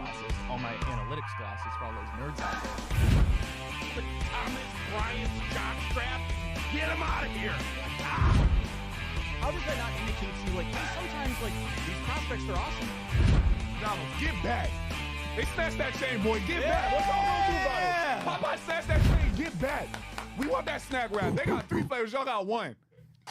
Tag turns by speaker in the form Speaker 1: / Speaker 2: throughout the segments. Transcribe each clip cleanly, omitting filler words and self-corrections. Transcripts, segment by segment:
Speaker 1: glasses, all my analytics glasses for all those nerds out there.
Speaker 2: But Thomas Bryant's jockstrap, get him out of here!
Speaker 1: How does that not indicate to you, like, hey, sometimes, like, these prospects are awesome?
Speaker 2: Donald, get back! They snatched that chain, boy. Get back! What's y'all gonna do about it? Popeye snatched that chain. Get back! We want that snack wrap. They got 3 flavors. Y'all got 1.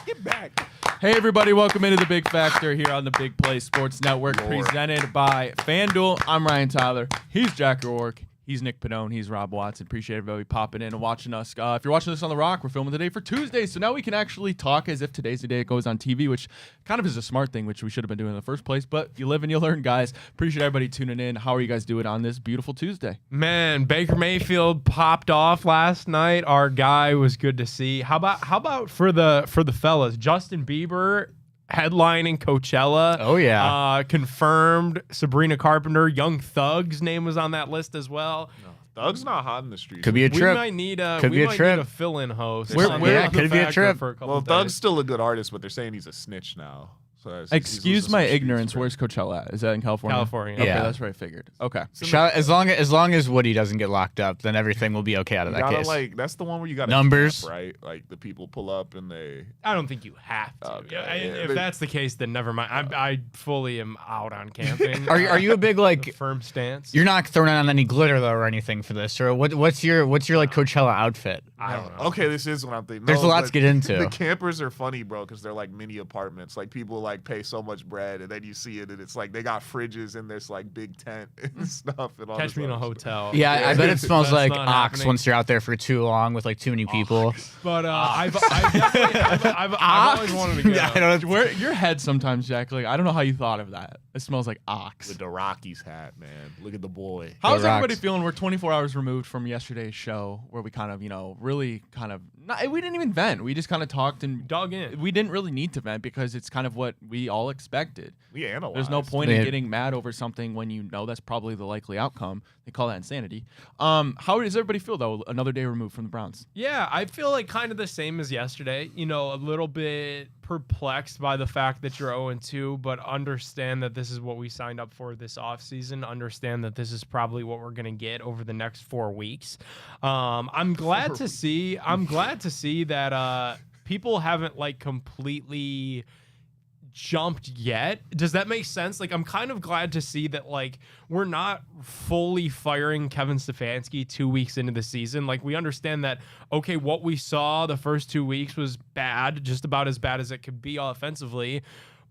Speaker 2: Get back!
Speaker 3: Hey everybody, welcome into the Big Factor here on the Big Play Sports Network, presented by FanDuel. I'm Ryan Tyler. He's Jack O'Rourke. He's Nick Pannone. He's Rob Watson. Appreciate everybody popping in and watching us. If you're watching this on The Rock, we're filming today for Tuesday, so now we can actually talk as if today's the day it goes on TV, which kind of is a smart thing, which we should have been doing in the first place. But you live and you learn, guys. Appreciate everybody tuning in. How are you guys doing on this beautiful Tuesday?
Speaker 4: Man, Baker Mayfield popped off last night. Our guy was good to see. How about for the fellas? Justin Bieber headlining Coachella.
Speaker 5: Oh yeah.
Speaker 4: Confirmed. Sabrina Carpenter, Young Thug's name was on that list as well.
Speaker 6: No, Thug's not hot in the streets.
Speaker 5: Could be a trip.
Speaker 4: We might need a
Speaker 5: Fill-in
Speaker 4: host.
Speaker 5: Could be a trip.
Speaker 4: For a couple
Speaker 6: Well,
Speaker 4: days.
Speaker 6: Thug's still a good artist, but they're saying he's a snitch now. So
Speaker 3: Excuse my ignorance. Where's Coachella at? Is that in California?
Speaker 4: California.
Speaker 3: Okay,
Speaker 5: Yeah.
Speaker 3: that's what I figured. Okay.
Speaker 5: As long as Woody doesn't get locked up, then everything will be okay out of that case.
Speaker 6: Like, that's the one where you got
Speaker 5: Numbers.
Speaker 6: camp, right? Like the people pull up and they.
Speaker 4: I don't think you have to.
Speaker 6: Okay,
Speaker 4: If that's the case, then never mind. I fully am out on camping.
Speaker 5: Are you a big like
Speaker 4: firm stance?
Speaker 5: You're not throwing on any glitter though or anything for this, or what's your like Coachella outfit?
Speaker 4: I don't know.
Speaker 6: Okay, this is what I'm thinking.
Speaker 5: There's a lot to get into.
Speaker 6: The campers are funny, bro, because they're like mini apartments. Like people like pay so much bread, and then you see it, and it's like they got fridges in this like big tent and stuff. And all
Speaker 4: Catch
Speaker 6: this
Speaker 4: me in a
Speaker 6: other
Speaker 4: hotel.
Speaker 5: Yeah, I bet it smells
Speaker 4: That's
Speaker 5: like
Speaker 4: not
Speaker 5: ox
Speaker 4: happening.
Speaker 5: once you're out there for too long with like too many people.
Speaker 4: But I've always wanted to go.
Speaker 5: Yeah, I don't know.
Speaker 3: Where your head sometimes, Jack? Like I don't know how you thought of that. It smells like ox.
Speaker 6: With the Rockies hat, man. Look at the boy.
Speaker 3: How's
Speaker 5: The
Speaker 3: everybody
Speaker 5: Rocks.
Speaker 3: feeling? We're 24 hours removed from yesterday's show where we kind of, really kind of, we didn't even vent. We just kind of talked and
Speaker 4: Dug in.
Speaker 3: We didn't really need to vent because it's kind of what we all expected.
Speaker 6: We analyzed.
Speaker 3: There's no point in
Speaker 5: Man.
Speaker 3: getting mad over something when you know that's probably the likely outcome. They call that insanity. How does everybody feel, though, another day removed from the Browns?
Speaker 4: Yeah, I feel like kind of the same as yesterday. A little bit perplexed by the fact that you're 0-2, but understand that this is what we signed up for this offseason. Understand that this is probably what we're gonna get over the next 4 weeks. I'm glad to see that people haven't like completely jumped yet. Does that make sense? Like, I'm kind of glad to see that like we're not fully firing Kevin Stefanski 2 weeks into the season. Like, we understand that, okay, what we saw the first 2 weeks was bad, just about as bad as it could be offensively,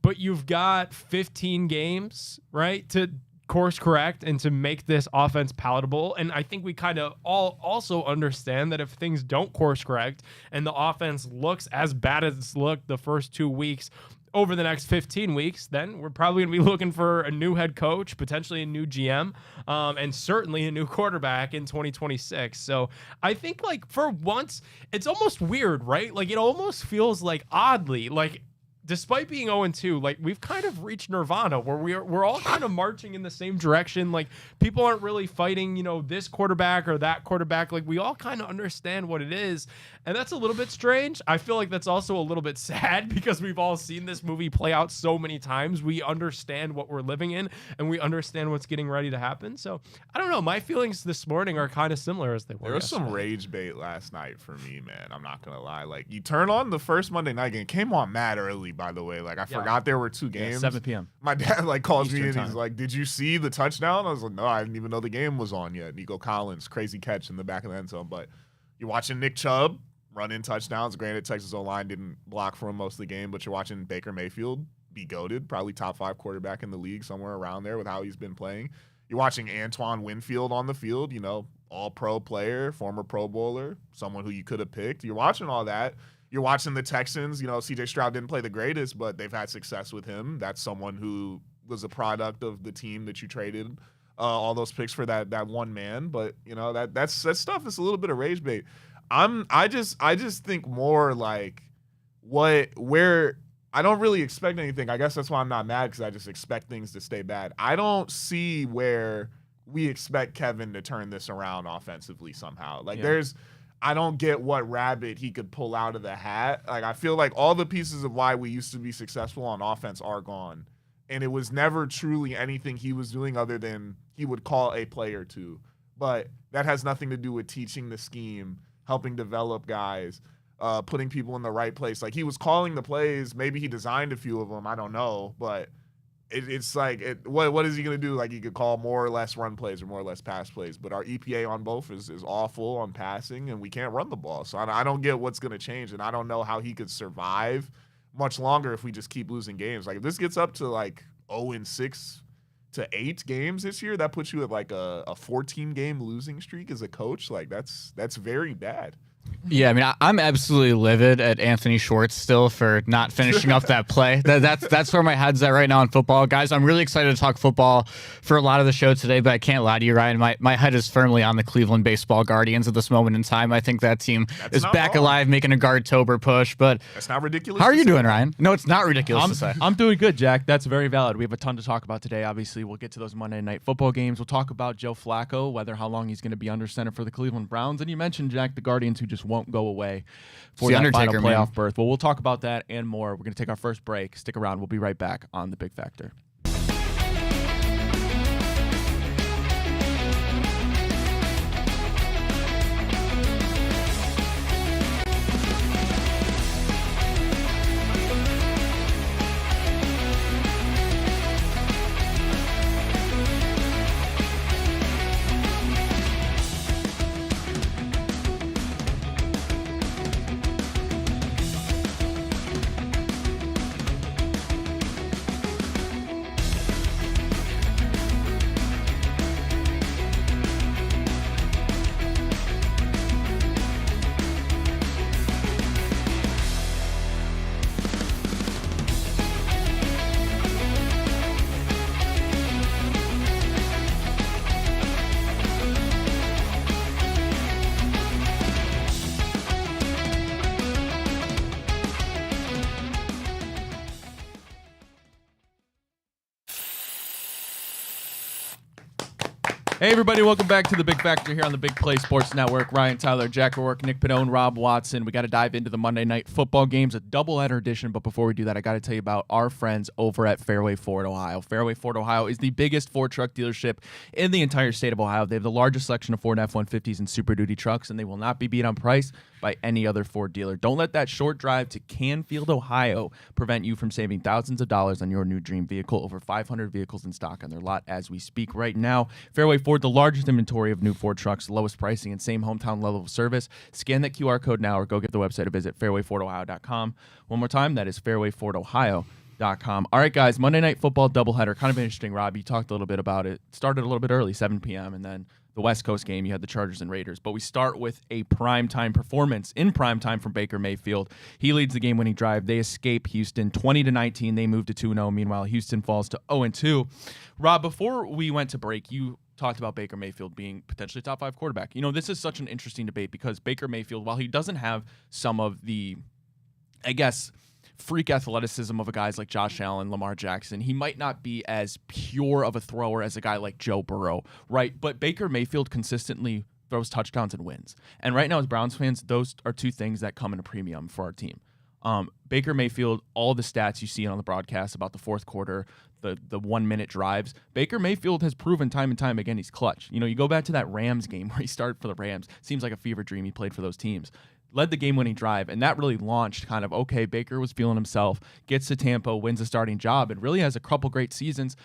Speaker 4: but you've got 15 games, right, to course correct and to make this offense palatable. And I think we kind of all also understand that if things don't course correct and the offense looks as bad as it's looked the first 2 weeks, over the next 15 weeks, then we're probably going to be looking for a new head coach, potentially a new GM, and certainly a new quarterback in 2026. So I think, like, for once, it's almost weird, right? Like, it almost feels like oddly, like, despite being 0-2, like, we've kind of reached nirvana where we're all kind of marching in the same direction. Like, people aren't really fighting, this quarterback or that quarterback. Like, we all kind of understand what it is. And that's a little bit strange. I feel like that's also a little bit sad because we've all seen this movie play out so many times. We understand what we're living in and we understand what's getting ready to happen. So I don't know. My feelings this morning are kind of similar as they were.
Speaker 6: There was some rage bait last night for me, man. I'm not gonna lie. Like, you turn on the first Monday night game, came on mad early, by the way. Like, I forgot there were 2 games.
Speaker 3: 7 p.m.
Speaker 6: My dad like calls
Speaker 3: Eastern
Speaker 6: me and
Speaker 3: time.
Speaker 6: he's like, "Did you see the touchdown?" I was like, "No, I didn't even know the game was on yet." Nico Collins, crazy catch in the back of the end zone. But you're watching Nick Chubb run in touchdowns. Granted, Texas O-line didn't block for him most of the game, but you're watching Baker Mayfield be goated, probably top 5 quarterback in the league, somewhere around there with how he's been playing. You're watching Antoine Winfield on the field, all-pro player, former Pro Bowler, someone who you could have picked. You're watching all that. You're watching the Texans. C.J. Stroud didn't play the greatest, but they've had success with him. That's someone who was a product of the team that you traded all those picks for that one man. But that stuff is a little bit of rage bait. I just think more like where I don't really expect anything. I guess that's why I'm not mad, because I just expect things to stay bad. I don't see where we expect Kevin to turn this around offensively somehow. Like, I don't get what rabbit he could pull out of the hat. Like, I feel like all the pieces of why we used to be successful on offense are gone. and it was never truly anything he was doing other than he would call a play or two. But that has nothing to do with teaching the scheme, helping develop guys, putting people in the right place. Like, he was calling the plays. Maybe he designed a few of them. I don't know. But it's like, what is he going to do? Like, he could call more or less run plays or more or less pass plays. But our EPA on both is awful on passing, and we can't run the ball. So I don't get what's going to change, and I don't know how he could survive much longer if we just keep losing games. Like, if this gets up to like 0-6 to 8 games this year, that puts you at like a 14-game losing streak as a coach. Like, that's very bad.
Speaker 5: Yeah, I mean, I'm absolutely livid at Anthony Schwartz still for not finishing up that play. That's where my head's at right now in football. Guys, I'm really excited to talk football for a lot of the show today, but I can't lie to you, Ryan. My head is firmly on the Cleveland Baseball Guardians at this moment in time. I think that team is back alive, making a Guard-tober push, but
Speaker 6: that's not ridiculous.
Speaker 5: How are you doing, Ryan? No, it's not ridiculous to say.
Speaker 3: I'm doing good, Jack. That's very valid. We have a ton to talk about today. Obviously, we'll get to those Monday Night Football games. We'll talk about Joe Flacco, how long he's going to be under center for the Cleveland Browns. And you mentioned, Jack, the Guardians who just won't go away for that final playoff berth. Well, we'll talk about that and more. We're going to take our first break. Stick around. We'll be right back on The Big Factor. Hey, everybody. Welcome back to The Big Factor here on the Big Play Sports Network. Ryan Tyler, Jack O'Rourke, Nick Padone, Rob Watson. We got to dive into the Monday Night Football games, a doubleheader edition. But before we do that, I got to tell you about our friends over at Fairway Ford Ohio. Fairway Ford Ohio is the biggest Ford truck dealership in the entire state of Ohio. They have the largest selection of Ford F-150s and Super Duty trucks, and they will not be beat on price by any other Ford dealer. Don't let that short drive to Canfield, Ohio prevent you from saving thousands of dollars on your new dream vehicle. Over 500 vehicles in stock on their lot as we speak right now. Fairway Ford, the largest inventory of new Ford trucks, lowest pricing, and same hometown level of service. Scan that QR code now or go get the website a visit, fairwayfordohio.com. One more time, that is fairwayfordohio.com. All right, guys, Monday Night Football doubleheader. Kind of interesting, Rob. You talked a little bit about it. Started a little bit early, 7 p.m., and then the West Coast game, you had the Chargers and Raiders. But we start with a primetime performance in primetime from Baker Mayfield. He leads the game-winning drive. They escape Houston 20-19. They move to 2-0. Meanwhile, Houston falls to 0-2. Rob, before we went to break, you talked about Baker Mayfield being potentially a top 5 quarterback. You know, this is such an interesting debate because Baker Mayfield, while he doesn't have some of the, I guess, freak athleticism of a guys like Josh Allen, Lamar Jackson, he might not be as pure of a thrower as a guy like Joe Burrow, right? But Baker Mayfield consistently throws touchdowns and wins. And right now, as Browns fans, those are two things that come in a premium for our team. Baker Mayfield, all the stats you see on the broadcast about the fourth quarter, the 1-minute drives, Baker Mayfield has proven time and time again he's clutch. You know, you go back to that Rams game where he started for the Rams. Seems like a fever dream he played for those teams. Led the game-winning drive, and that really launched kind of, okay, Baker was feeling himself, gets to Tampa, wins a starting job, and really has a couple great seasons.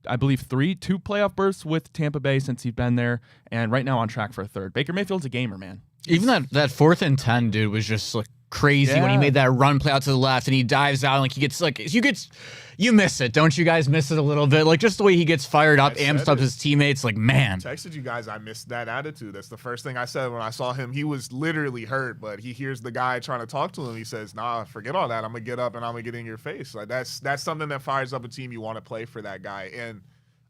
Speaker 3: I believe 2 playoff berths with Tampa Bay since he's been there, and right now on track for a third. Baker Mayfield's a gamer, man.
Speaker 5: Even that 4th and 10, dude, was just like crazy when he made that run play out to the left and he dives out and like he gets like you miss it, don't you guys miss it a little bit? Like just the way he gets fired up, amps up his teammates, like man.
Speaker 6: Texted you guys, I missed that attitude. That's the first thing I said when I saw him. He was literally hurt, but he hears the guy trying to talk to him. He says, "Nah, forget all that. I'm gonna get up and I'm gonna get in your face." Like that's something that fires up a team. You want to play for that guy, and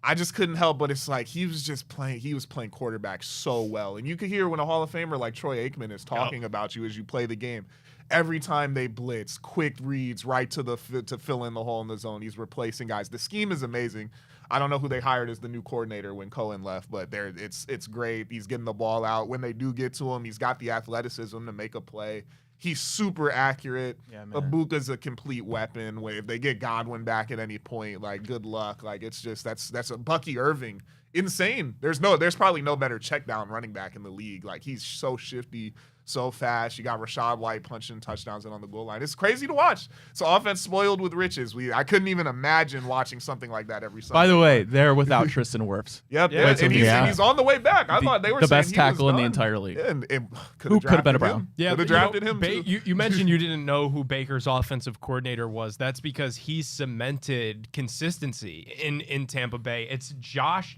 Speaker 6: I just couldn't help but it's like he was playing quarterback so well. And you could hear when a Hall of Famer like Troy Aikman is talking about you as you play the game. Every time they blitz, quick reads right to fill in the hole in the zone. He's replacing guys. The scheme is amazing. I don't know who they hired as the new coordinator when Cohen left, but it's great. He's getting the ball out. When they do get to him, he's got the athleticism to make a play. He's super accurate.
Speaker 3: Yeah, man.
Speaker 6: Ibuka's a complete weapon. If they get Godwin back at any point, like good luck. Like it's just that's a Bucky Irving. Insane. There's probably no better check down running back in the league. Like he's so shifty, so fast. You got Rashad White punching touchdowns in on the goal line. It's crazy to watch. It's an offense spoiled with riches. I couldn't even imagine watching something like that every Sunday.
Speaker 3: By the way, they're without Tristan Wirfs.
Speaker 6: Yep.
Speaker 4: Yeah,
Speaker 6: and he's on the way back. I thought they were
Speaker 3: the
Speaker 6: saying
Speaker 3: best
Speaker 6: he was
Speaker 3: tackle in the
Speaker 6: done.
Speaker 3: entire league.
Speaker 6: Yeah, and
Speaker 3: Who could have been a Brown?
Speaker 4: Yeah,
Speaker 6: could have drafted him too.
Speaker 4: You mentioned you didn't know who Baker's offensive coordinator was. That's because he cemented consistency in Tampa Bay. It's Josh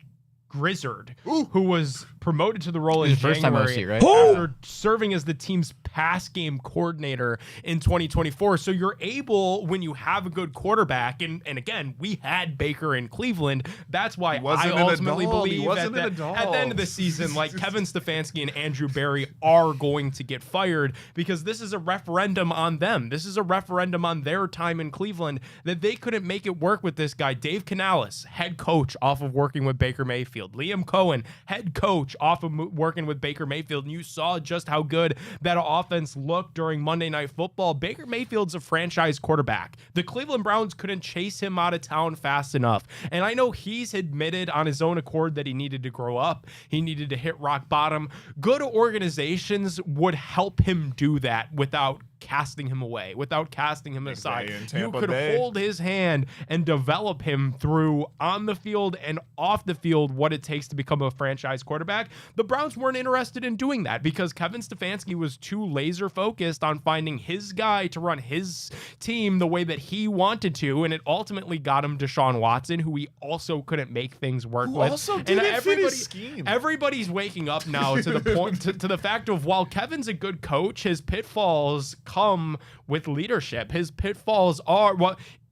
Speaker 4: Grizzard, who was promoted to the role in
Speaker 5: First time
Speaker 4: January
Speaker 5: OC, right?
Speaker 4: after serving as the team's pass game coordinator in 2024. So you're able, when you have a good quarterback, and again, we had Baker in Cleveland. That's why I ultimately believe at the end of the season, like Kevin Stefanski and Andrew Berry are going to get fired because this is a referendum on them. This is a referendum on their time in Cleveland that they couldn't make it work with this guy. Dave Canales, head coach off of working with Baker Mayfield. Liam Cohen, head coach off of working with Baker Mayfield. And you saw just how good that offense looked during Monday Night Football. Baker Mayfield's a franchise quarterback. The Cleveland Browns couldn't chase him out of town fast enough. And I know he's admitted on his own accord that he needed to grow up. He needed to hit rock bottom. Good organizations would help him do that without casting him away, without casting him aside. You could hold his hand and develop him through on the field and off the field what it takes to become a franchise quarterback. The Browns weren't interested in doing that because Kevin Stefanski was too laser focused on finding his guy to run his team the way that he wanted to, and it ultimately got him Deshaun Watson, who he also couldn't make things work with.
Speaker 6: Also didn't fit his scheme.
Speaker 4: Everybody's waking up now to the point to the fact of while Kevin's a good coach, his pitfalls come with leadership. His pitfalls are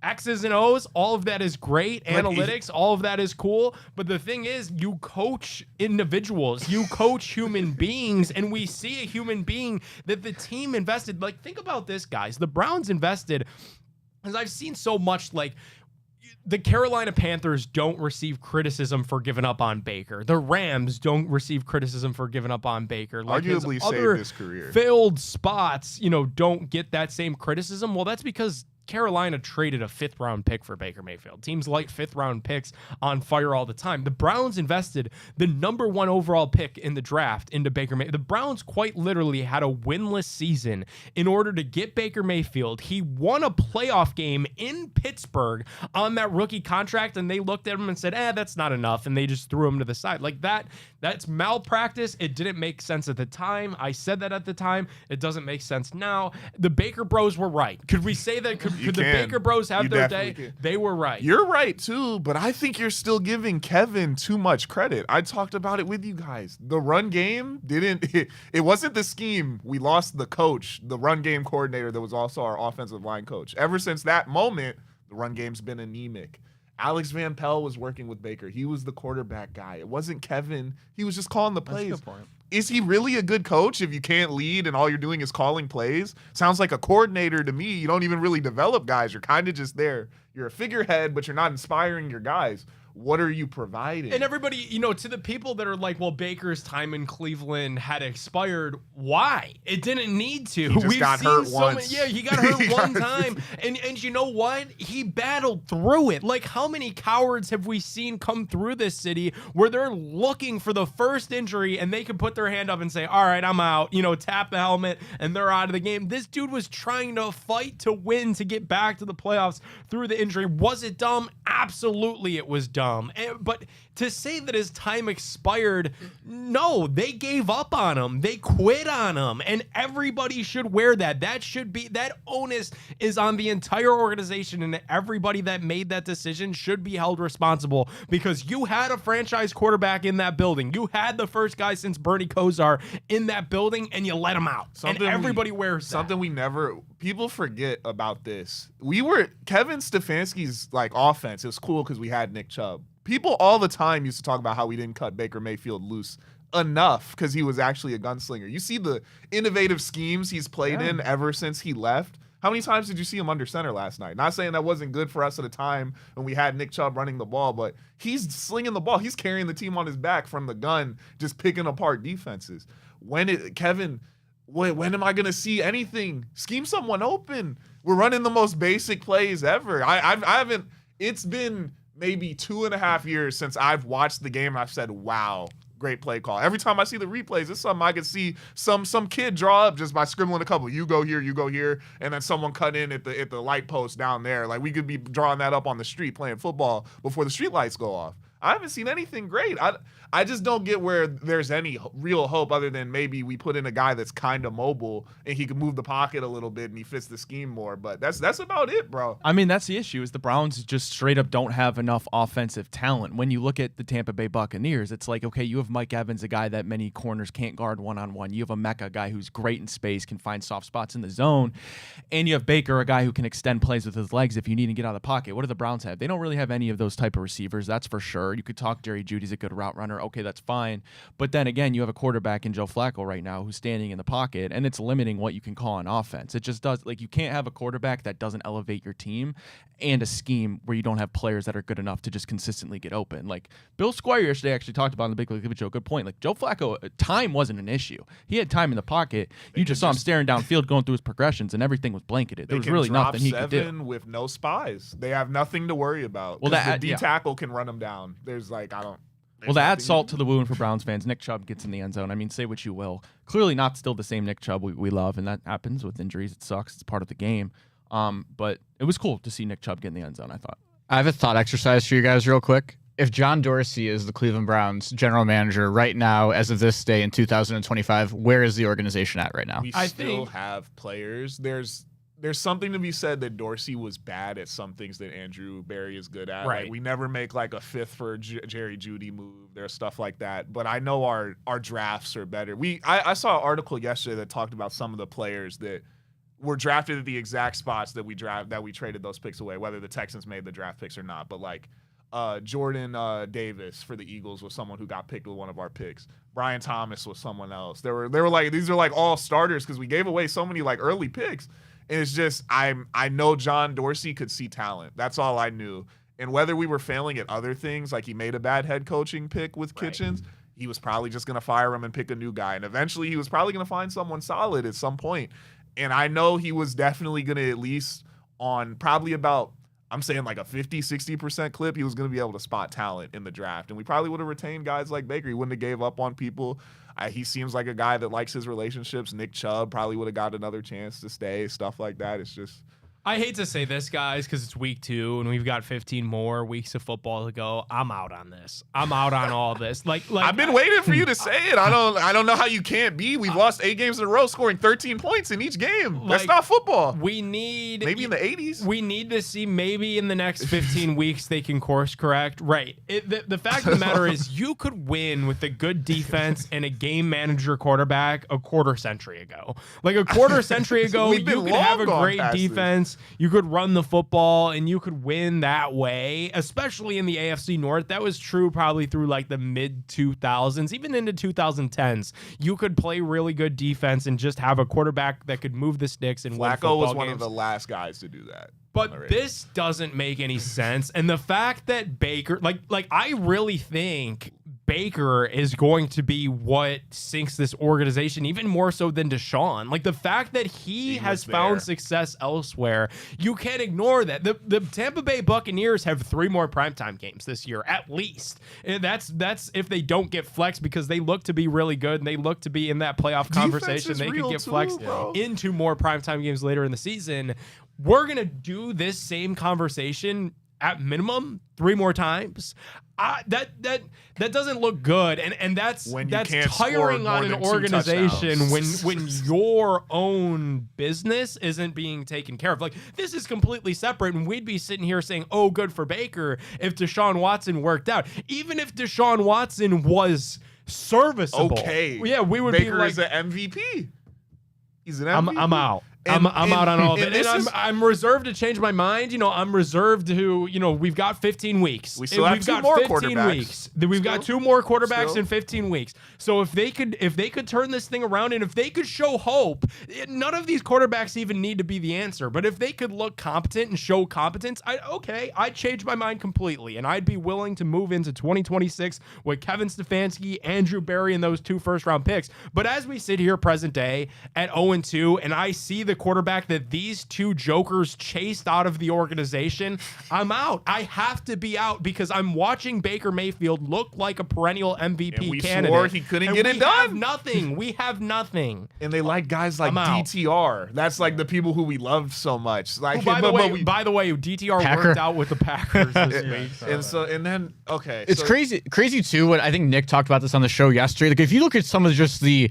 Speaker 4: X's and O's, all of that is great. Analytics, all of that is cool. But the thing is, you coach individuals, you coach human beings, and we see a human being that the team invested. Like, think about this, guys. The Browns invested, as I've seen so much, like, the Carolina Panthers don't receive criticism for giving up on Baker. The Rams don't receive criticism for giving up on Baker. Like
Speaker 6: arguably saved his career.
Speaker 4: Failed spots, don't get that same criticism. Well, that's because Carolina traded a 5th-round pick for Baker Mayfield. Teams light 5th-round picks on fire all the time. The Browns invested the number 1 overall pick in the draft into Baker Mayfield. The Browns quite literally had a winless season in order to get Baker Mayfield. He won a playoff game in Pittsburgh on that rookie contract, and they looked at him and said, that's not enough, and they just threw him to the side. Like that's malpractice. It didn't make sense at the time. I said that at the time. It doesn't make sense now. The Baker Bros were right. Could we say that? Could the Baker Bros have their day?
Speaker 6: Can.
Speaker 4: They were right.
Speaker 6: You're right, too, but I think you're still giving Kevin too much credit. I talked about it with you guys. The run game it wasn't the scheme. We lost the coach, the run game coordinator that was also our offensive line coach. Ever since that moment, the run game's been anemic. Alex Van Pelt was working with Baker. He was the quarterback guy. It wasn't Kevin. He was just calling the plays.
Speaker 3: That's a good point.
Speaker 6: Is he really a good coach if you can't lead and all you're doing is calling plays? Sounds like a coordinator to me. You don't even really develop guys. You're kind of just there. You're a figurehead, but you're not inspiring your guys. What are you providing?
Speaker 4: And everybody, to the people that are like, well, Baker's time in Cleveland had expired. Why? It didn't need to.
Speaker 6: He just got hurt once.
Speaker 4: He got hurt one time. And you know what? He battled through it. Like, how many cowards have we seen come through this city where they're looking for the first injury and they can put their hand up and say, all right, I'm out, tap the helmet, and they're out of the game. This dude was trying to fight to win to get back to the playoffs through the injury. Was it dumb? Absolutely, it was dumb. But to say that his time expired, no, they gave up on him. They quit on him, and everybody should wear that. That onus is on the entire organization, and everybody that made that decision should be held responsible because you had a franchise quarterback in that building. You had the first guy since Bernie Kosar in that building, and you let him out. Everybody wears that.
Speaker 6: Something people forget about this. Kevin Stefanski's offense. It was cool because we had Nick Chubb. People all the time used to talk about how we didn't cut Baker Mayfield loose enough because he was actually a gunslinger. You see the innovative schemes he's played in ever since he left. How many times did you see him under center last night? Not saying that wasn't good for us at the time when we had Nick Chubb running the ball, but he's slinging the ball. He's carrying the team on his back from the gun, just picking apart defenses. Kevin, when am I gonna see anything? Scheme someone open. We're running the most basic plays ever. I haven't. It's been maybe 2.5 years since I've watched the game and I've said, wow, great play call. Every time I see the replays, it's something I can see some kid draw up just by scribbling a couple. You go here, and then someone cut in at the light post down there. Like we could be drawing that up on the street playing football before the street lights go off. I haven't seen anything great. I just don't get where there's any real hope other than maybe we put in a guy that's kind of mobile and he can move the pocket a little bit and he fits the scheme more. But that's about it, bro.
Speaker 3: I mean, that's the issue is the Browns just straight up don't have enough offensive talent. When you look at the Tampa Bay Buccaneers, it's like, okay, you have Mike Evans, a guy that many corners can't guard one-on-one. You have a Mecca guy who's great in space, can find soft spots in the zone. And you have Baker, a guy who can extend plays with his legs if you need to get out of the pocket. What do the Browns have? They don't really have any of those type of receivers, that's for sure. You could talk Jerry Jeudy's a good route runner. Okay, that's fine. But then again, you have a quarterback in Joe Flacco right now who's standing in the pocket, and it's limiting what you can call on offense. It just does, like, you can't have a quarterback that doesn't elevate your team and a scheme where you don't have players that are good enough to just consistently get open. Like Bill Squire yesterday actually talked about in the Big League Show, good point. Like Joe Flacco, time wasn't an issue. He had time in the pocket. You just saw him staring downfield, going through his progressions, and everything was blanketed. There was really nothing he could do.
Speaker 6: With no spies. They have nothing to worry about.
Speaker 3: Well,
Speaker 6: the D tackle can run them down. There's like,
Speaker 3: Well, to add salt to the wound for Browns fans, Nick Chubb gets in the end zone. I mean, say what you will. Clearly not still the same Nick Chubb we love, and that happens with injuries. It sucks. It's part of the game. But it was cool to see Nick Chubb get in the end zone, I thought.
Speaker 5: I have a thought exercise for you guys real quick. If John Dorsey is the Cleveland Browns general manager right now, as of this day in 2025, where is the organization at right now?
Speaker 6: We still have players. There's something to be said that Dorsey was bad at some things that Andrew Berry is good at.
Speaker 4: Right.
Speaker 6: Like we never make like a fifth for Jerry Jeudy move. There's stuff like that. But I know our drafts are better. I saw an article yesterday that talked about some of the players that were drafted at the exact spots that we traded those picks away, whether the Texans made the draft picks or not. But like Jordan Davis for the Eagles was someone who got picked with one of our picks. Brian Thomas was someone else. They were like, these are like all starters because we gave away so many like early picks. And it's just I know John Dorsey could see talent. That's all I knew. And whether we were failing at other things, like he made a bad head coaching pick with Kitchens, he was probably just going to fire him and pick a new guy. And eventually he was probably going to find someone solid at some point. And I know he was definitely going to, at least on probably about, I'm saying like a 50-60% clip, he was going to be able to spot talent in the draft. And we probably would have retained guys like Baker. He wouldn't have gave up on people. He seems like a guy that likes his relationships. Nick Chubb probably would have got another chance to stay, stuff like that. It's just...
Speaker 4: I hate to say this, guys, because it's week 2 and we've got 15 more weeks of football to go. I'm out on this. I'm out on all this. Like
Speaker 6: I've been waiting for you to say it. I don't know how you can't be. We've lost 8 games in a row, scoring 13 points in each game. That's not football.
Speaker 4: We need
Speaker 6: maybe in the 80s.
Speaker 4: We need to see maybe in the next 15 weeks they can course correct. Right. The fact of the matter is you could win with a good defense and a game manager quarterback a quarter century ago. Like a quarter century ago, you could have a great defense. You could run the football and you could win that way, especially in the AFC North. That was true probably through like the mid 2000s, even into 2010s. You could play really good defense and just have a quarterback that could move the sticks and win football
Speaker 6: Flacco was one
Speaker 4: games.
Speaker 6: of the last guys to do that.
Speaker 4: But this doesn't make any sense. And the fact that Baker, like I really think Baker is going to be what sinks this organization even more so than Deshaun. Like the fact that he has found success elsewhere, you can't ignore that. The Tampa Bay Buccaneers have 3 more primetime games this year, at least. And that's if they don't get flexed because they look to be really good and they look to be in that playoff conversation. They could get flexed into more primetime games later in the season. We're going to do this same conversation at minimum 3 more times. That doesn't look good, and that's tiring on an organization when your own business isn't being taken care of. Like this is completely separate, and we'd be sitting here saying, "Oh, good for Baker," if Deshaun Watson worked out. Even if Deshaun Watson was serviceable,
Speaker 6: okay,
Speaker 4: yeah, we would
Speaker 6: Baker
Speaker 4: be like,
Speaker 6: is an MVP. He's an MVP.
Speaker 4: I'm out. I'm out on all of
Speaker 6: and
Speaker 4: it.
Speaker 6: this
Speaker 4: And
Speaker 6: is-
Speaker 4: I'm reserved to change my mind. I'm reserved to, we've got 15 weeks.
Speaker 6: We still have
Speaker 4: We've
Speaker 6: two
Speaker 4: got
Speaker 6: more
Speaker 4: 15
Speaker 6: quarterbacks.
Speaker 4: weeks. We've got 2 more quarterbacks
Speaker 6: Still.
Speaker 4: in 15 weeks. So if they could turn this thing around and if they could show hope, none of these quarterbacks even need to be the answer. But if they could look competent and show competence, I'd change my mind completely. And I'd be willing to move into 2026 with Kevin Stefanski, Andrew Berry, and those 2 first-round picks. But as we sit here present day at 0-2, and I see the quarterback that these 2 jokers chased out of the organization, I'm out. I have to be out because I'm watching Baker Mayfield look like a perennial MVP
Speaker 6: And we
Speaker 4: candidate.
Speaker 6: swore he couldn't get it
Speaker 4: We
Speaker 6: done.
Speaker 4: have nothing. We have nothing.
Speaker 6: And they like guys like
Speaker 4: I'm out.
Speaker 6: DTR. That's like the people who we love so much. Like,
Speaker 4: By the way, DTR
Speaker 5: Packer.
Speaker 4: worked out with the Packers this week.
Speaker 6: and then okay,
Speaker 5: It's
Speaker 6: so-
Speaker 5: crazy too. What I think Nick talked about this on the show yesterday. Like if you look at some of just the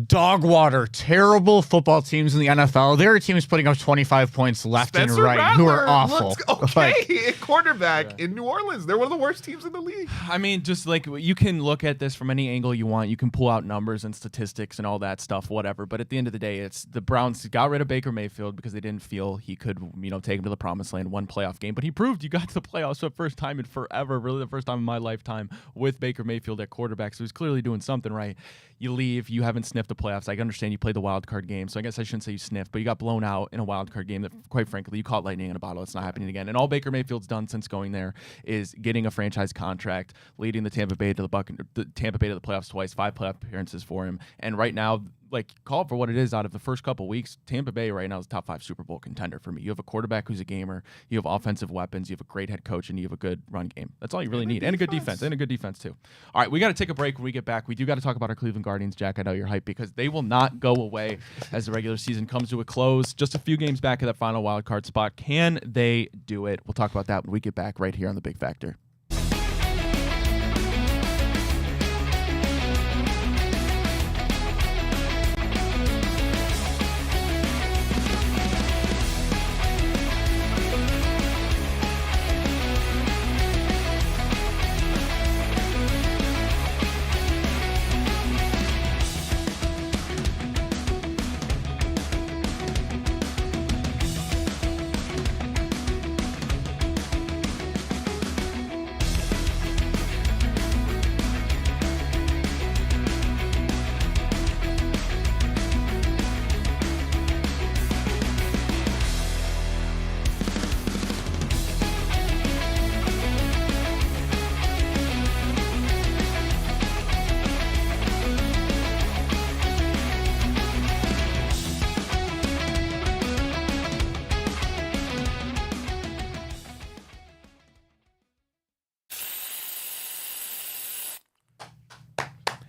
Speaker 5: dog water, terrible football teams in the NFL, there are teams putting up 25 points left
Speaker 6: Spencer
Speaker 5: and right who are
Speaker 6: Rattler
Speaker 5: awful.
Speaker 6: looks okay at quarterback in New Orleans. They're one of the worst teams in the league.
Speaker 3: I mean, just like you can look at this from any angle you want. You can pull out numbers and statistics and all that stuff, whatever. But at the end of the day, it's the Browns got rid of Baker Mayfield because they didn't feel he could, take him to the promised land, one playoff game. But he proved you got to the playoffs for the first time in forever, really the first time in my lifetime with Baker Mayfield at quarterback. So he's clearly doing something right. You leave, you haven't sniffed the playoffs. I understand you played the wild card game, so I guess I shouldn't say you sniffed, but you got blown out in a wild card game that, quite frankly, you caught lightning in a bottle. It's not happening again. And all Baker Mayfield's done since going there is getting a franchise contract, leading the Tampa Bay to the playoffs twice, 5 playoff appearances for him. And right now, call it for what it is. Out of the first couple weeks, Tampa Bay right now is a top 5 Super Bowl contender for me. You have a quarterback who's a gamer, you have offensive weapons, you have a great head coach, and you have a good run game. That's all you really need, and a good defense, too. All right, we got to take a break. When we get back, we do got to talk about our Cleveland Guardians. Jack, I know you're hyped because they will not go away as the regular season comes to a close. Just a few games back of that final wild card spot. Can they do it? We'll talk about that when we get back right here on The Big Factor.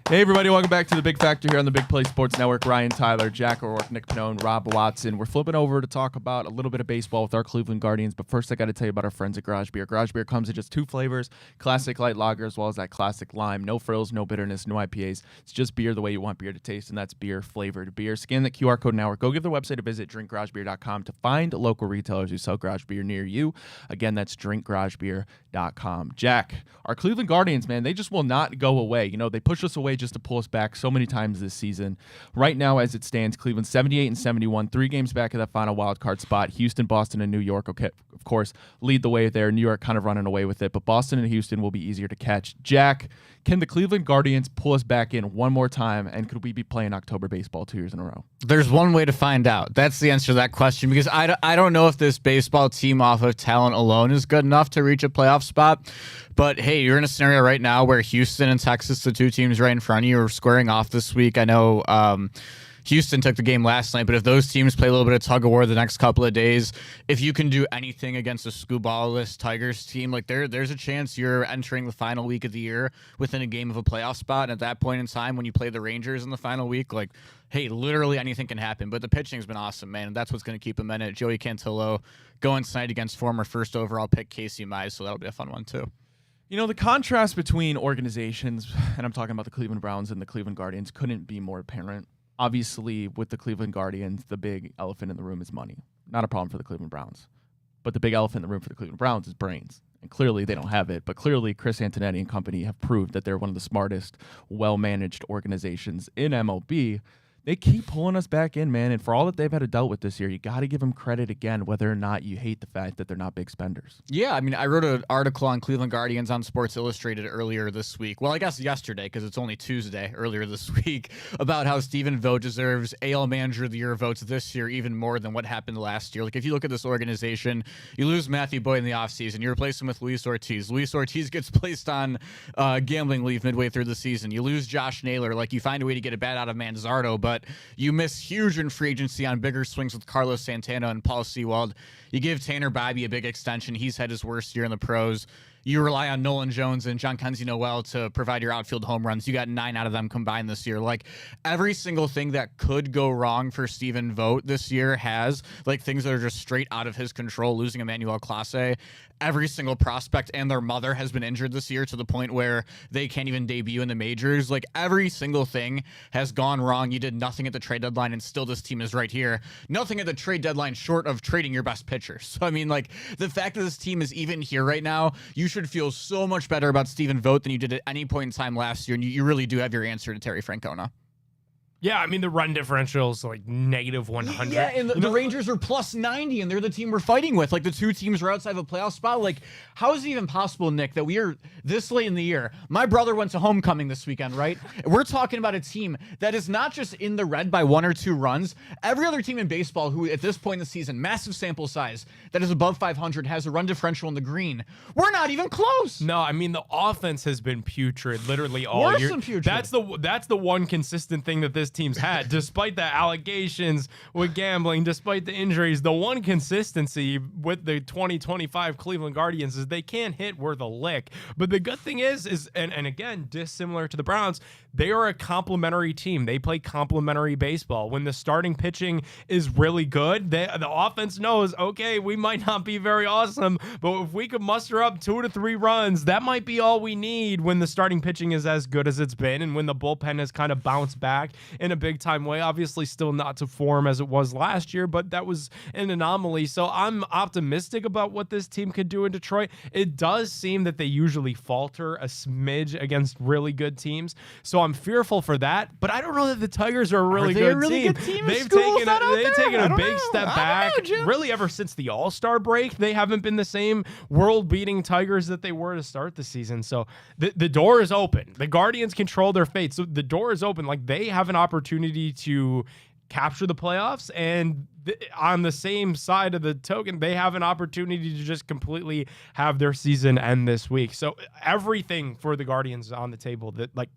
Speaker 3: Hey, everybody. Welcome back to The Big Factor here on the Big Play Sports Network. Ryan Tyler, Jack O'Rourke, Nick Pannone, Rob Watson. We're flipping over to talk about a little bit of baseball with our Cleveland Guardians. But first, I got to tell you about our friends at Garage Beer. Garage Beer comes in just 2 flavors, classic light lager as well as that classic lime. No frills, no bitterness, no IPAs. It's just beer the way you want beer to taste, and that's beer-flavored beer. Scan that QR code now or go give their website a visit, drinkgaragebeer.com, to find local retailers who sell garage beer near you. Again, that's drinkgaragebeer.com. Jack, our Cleveland Guardians, man, they just will not go away. They push us away just to pull us back so many times this season. Right now, as it stands, Cleveland 78-71, 3 games back of that final wild card spot. Houston, Boston, and New York, okay, of course, lead the way there. New York kind of running away with it, but Boston and Houston will be easier to catch. Jack, can the Cleveland Guardians pull us back in one more time, and could we be playing October baseball 2 years in a row?
Speaker 5: There's one way to find out. That's the answer to that question, because I don't know if this baseball team off of talent alone is good enough to reach a playoff spot. But hey, you're in a scenario right now where Houston and Texas, the 2 teams right in front of you, are squaring off this week. I know Houston took the game last night, but if those teams play a little bit of tug of war the next couple of days, if you can do anything against a screwball-less Tigers team, there's a chance you're entering the final week of the year within a game of a playoff spot. And at that point in time, when you play the Rangers in the final week, hey, literally anything can happen. But the pitching's been awesome, man, and that's what's going to keep them in it. Joey Cantillo going tonight against former first overall pick Casey Mize, so that'll be a fun one too.
Speaker 3: The contrast between organizations, and I'm talking about the Cleveland Browns and the Cleveland Guardians, couldn't be more apparent. Obviously, with the Cleveland Guardians, the big elephant in the room is money. Not a problem for the Cleveland Browns. But the big elephant in the room for the Cleveland Browns is brains. And clearly they don't have it. But clearly Chris Antonetti and company have proved that they're one of the smartest, well-managed organizations in MLB. they keep pulling us back in, man. And for all that they've had to deal with this year, you got to give them credit again, whether or not you hate the fact that they're not big spenders.
Speaker 5: Yeah, I mean, I wrote an article on Cleveland Guardians on Sports Illustrated earlier this week. Well, I guess yesterday, because it's only Tuesday, earlier this week, about how Stephen Vogt deserves AL Manager of the Year votes this year even more than what happened last year. Like, if you look at this organization, you lose Matthew Boyd in the offseason. You replace him with Luis Ortiz. Luis Ortiz gets placed on gambling leave midway through the season. You lose Josh Naylor. Like, you find a way to get a bat out of Manzardo, but you miss huge in free agency on bigger swings with Carlos Santana and Paul Sewald. You give Tanner Bibee a big extension. He's had his worst year in the pros. You rely on Nolan Jones and Jhonkensy Noel to provide your outfield home runs. You got 9 out of them combined this year. Like, every single thing that could go wrong for Stephen Vogt this year has, like, things that are just straight out of his control. Losing Emmanuel Clase. Every single prospect and their mother has been injured this year to the point where they can't even debut in the majors. Like, every single thing has gone wrong. You did nothing at the trade deadline, and still this team is right here. Nothing at the trade deadline short of trading your best pitcher. So, I mean, like, the fact that this team is even here right now, you should feel so much better about Stephen Vogt than you did at any point in time last year, and you really do have your answer to Terry Francona.
Speaker 4: Yeah, I mean, the run differential is like negative 100.
Speaker 5: Yeah, and the Rangers are plus 90, and they're the team we're fighting with. Like, the two teams are outside of a playoff spot. Like, how is it even possible, Nick, that we are this late in the year? My brother went to homecoming this weekend, right? We're talking about a team that is not just in the red by 1 or 2 runs. Every other team in baseball who, at this point in the season, massive sample size, that is above 500, has a run differential in the green. We're not even close.
Speaker 4: No, I mean, the offense has been putrid literally all
Speaker 5: Worse
Speaker 4: year.
Speaker 5: than putrid.
Speaker 4: That's the one consistent thing that this team's had, despite the allegations with gambling, despite the injuries. The one consistency with the 2025 Cleveland Guardians is they can't hit worth a lick. But the good thing is and again, dissimilar to the Browns, they are a complementary team. They play complementary baseball. When the starting pitching is really good, the offense knows, okay, we might not be very awesome, but if we could muster up 2 to 3 runs, that might be all we need when the starting pitching is as good as it's been and when the bullpen has kind of bounced back in a big time way. Obviously still not to form as it was last year, but that was an anomaly. So I'm optimistic about what this team could do in Detroit. It does seem that they usually falter a smidge against really good teams. So I'm fearful for that, but I don't know that the Tigers are a really good team. They've taken a big step back. Really, ever since the All-Star break, they haven't been the same world-beating Tigers that they were to start the season. So the door is open. The Guardians control their fate. So the door is open. Like, they have an opportunity to capture the playoffs, and on the same side of the token, they have an opportunity to just completely have their season end this week. So everything for the Guardians is on the table, that, like,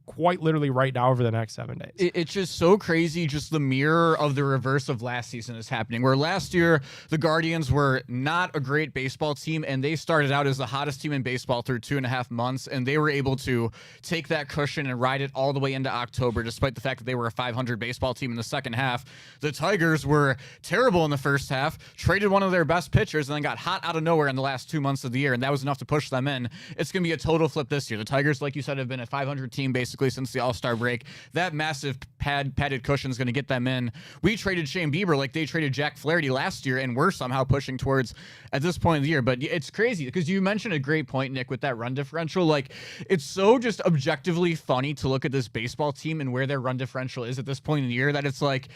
Speaker 4: quite literally right now over the next 7 days.
Speaker 5: It's just so crazy. Just the mirror of the reverse of last season is happening, where last year the Guardians were not a great baseball team, and they started out as the hottest team in baseball through 2.5 months, and they were able to take that cushion and ride it all the way into October, despite the fact that they were a 500 baseball team in the second half. The Tigers were terrible in the first half, traded one of their best pitchers, and then got hot out of nowhere in the last 2 months of the year, and that was enough to push them in. It's going to be a total flip this year. The Tigers, like you said, have been a 500 team basically since the All-Star break. That massive padded cushion is going to get them in. We traded Shane Bieber like they traded Jack Flaherty last year, and we're somehow pushing towards at this point of the year. But it's crazy because you mentioned a great point, Nick, with that run differential. Like, it's so just objectively funny to look at this baseball team and where their run differential is at this point in the year, that it's like,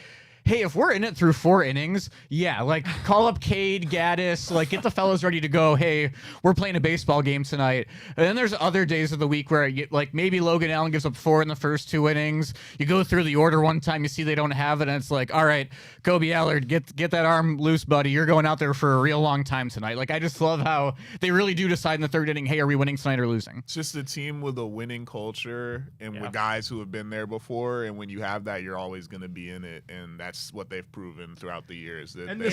Speaker 5: hey, if we're in it through 4 innings, yeah, like, call up Cade, Gaddis, like, get the fellas ready to go. Hey, we're playing a baseball game tonight. And then there's other days of the week where, like, maybe Logan Allen gives up 4 in the first 2 innings. You go through the order one time, you see they don't have it, and it's like, all right, Kobe Allard, get that arm loose, buddy. You're going out there for a real long time tonight. Like, I just love how they really do decide in the 3rd inning, hey, are we winning tonight or losing?
Speaker 6: It's just a team with a winning culture and with guys who have been there before. And when you have that, you're always going to be in it. And that's what they've proven throughout the years.
Speaker 4: And the